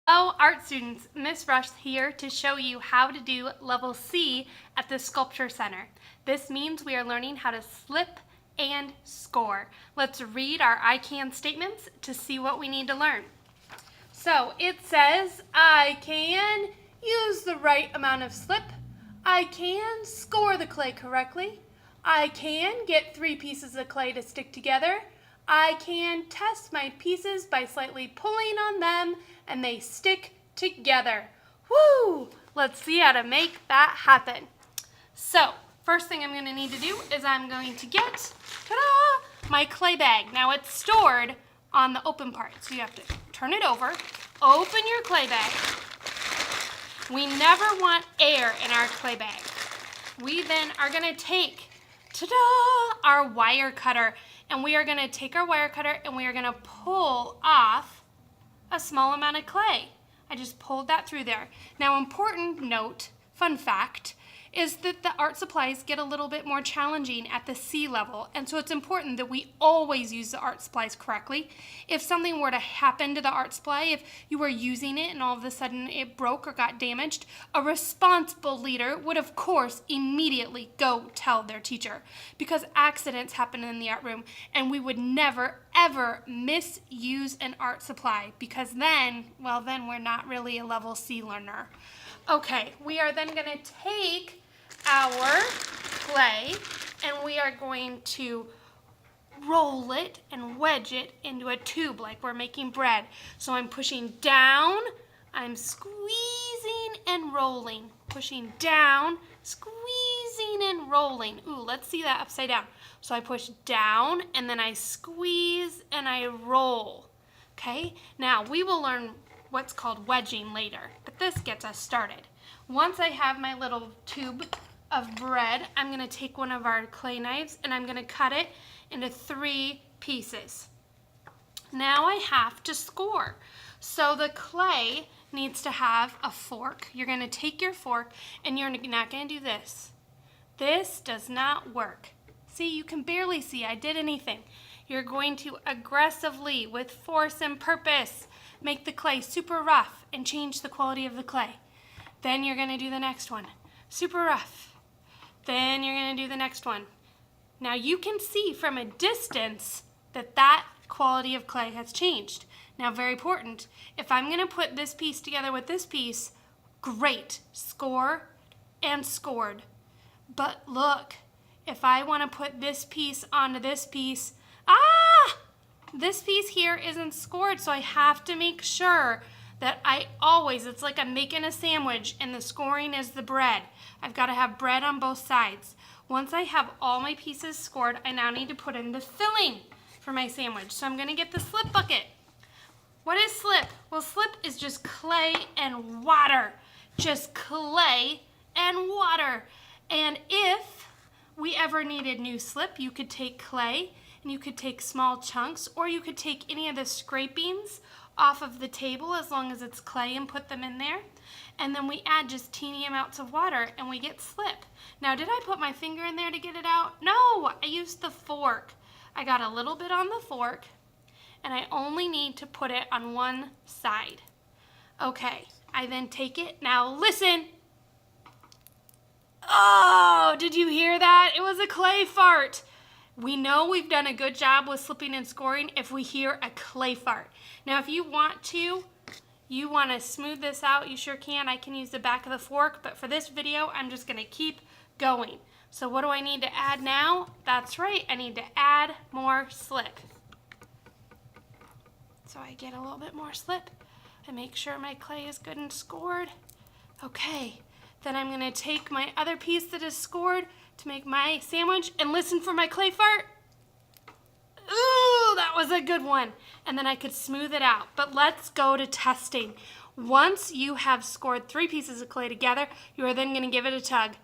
Hello art students, Miss Rush here to show you how to do level C at the Sculpture Center. This means we are learning how to slip and score. Let's read our I can statements to see what we need to learn. So it says, I can use the right amount of slip. I can score the clay correctly. I can get 3 pieces of clay to stick together. I can test my pieces by slightly pulling on them and they stick together. Woo! Let's see how to make that happen. So, first thing I'm going to need to do is I'm going to get, ta-da, my clay bag. Now it's stored on the open part, so you have to turn it over, open your clay bag. We never want air in our clay bag. We then are going to take, ta-da, our wire cutter, and we are going to take our wire cutter and we are going to pull off a small amount of clay. I just pulled that through there. Now, important note, fun fact, is that the art supplies get a little bit more challenging at the C level, and so it's important that we always use the art supplies correctly. If something were to happen to the art supply, if you were using it and all of a sudden it broke or got damaged, a responsible leader would of course immediately go tell their teacher, because accidents happen in the art room, and we would never ever misuse an art supply, because then we're not really a level C learner. Okay, we are then going to take our clay and we are going to roll it and wedge it into a tube like we're making bread. So I'm pushing down, I'm squeezing and rolling, pushing down, squeezing and rolling. Ooh, let's see that upside down. So I push down and then I squeeze and I roll. Okay, now we will learn what's called wedging later, but this gets us started. Once I have my little tube of bread, I'm going to take one of our clay knives and I'm going to cut it into 3 pieces. Now I have to score. So the clay needs to have a fork. You're going to take your fork and you're not going to do this. This does not work. See, you can barely see I did anything. You're going to aggressively, with force and purpose, make the clay super rough and change the quality of the clay. Then you're going to do the next one, super rough. Then you're going to do the next one. Now you can see from a distance that quality of clay has changed. Now, very important, if I'm going to put this piece together with this piece, great, score and scored. But look, if I want to put this piece onto this piece, this piece here isn't scored, so I have to make sure that it's like I'm making a sandwich and the scoring is the bread. I've got to have bread on both sides. Once I have all my pieces scored, I now need to put in the filling for my sandwich. So I'm going to get the slip bucket. What is slip? Well, slip is just clay and water. Just clay and water. And if we ever needed new slip, you could take clay and you could take small chunks, or you could take any of the scrapings off of the table as long as it's clay and put them in there. And then we add just teeny amounts of water and we get slip. Now, did I put my finger in there to get it out? No, I used the fork. I got a little bit on the fork and I only need to put it on one side. Okay, I then take it. Now listen. Oh, did you hear that? It was a clay fart. We know we've done a good job with slipping and scoring if we hear a clay fart. Now, if you want to smooth this out, you sure can. I can use the back of the fork, but for this video, I'm just going to keep going. So what do I need to add now? That's right, I need to add more slip. So I get a little bit more slip and make sure my clay is good and scored. Okay, then I'm going to take my other piece that is scored to make my sandwich and listen for my clay fart. Ooh, that was a good one. And then I could smooth it out. But let's go to testing. Once you have scored 3 pieces of clay together, you are then going to give it a tug.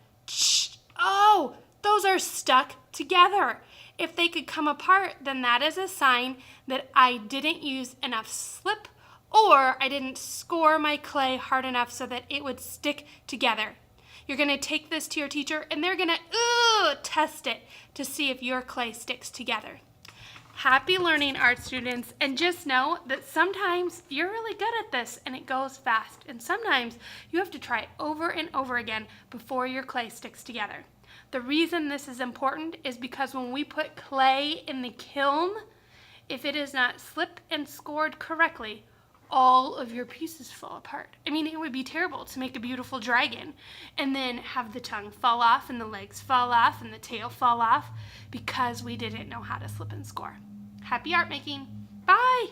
Oh, those are stuck together. If they could come apart, then that is a sign that I didn't use enough slip, or I didn't score my clay hard enough so that it would stick together. You're going to take this to your teacher and they're going to test it to see if your clay sticks together. Happy learning, art students, and just know that sometimes you're really good at this and it goes fast, and sometimes you have to try over and over again before your clay sticks together. The reason this is important is because when we put clay in the kiln, if it is not slipped and scored correctly, all of your pieces fall apart. I mean, it would be terrible to make a beautiful dragon and then have the tongue fall off and the legs fall off and the tail fall off because we didn't know how to slip and score. Happy art making. Bye!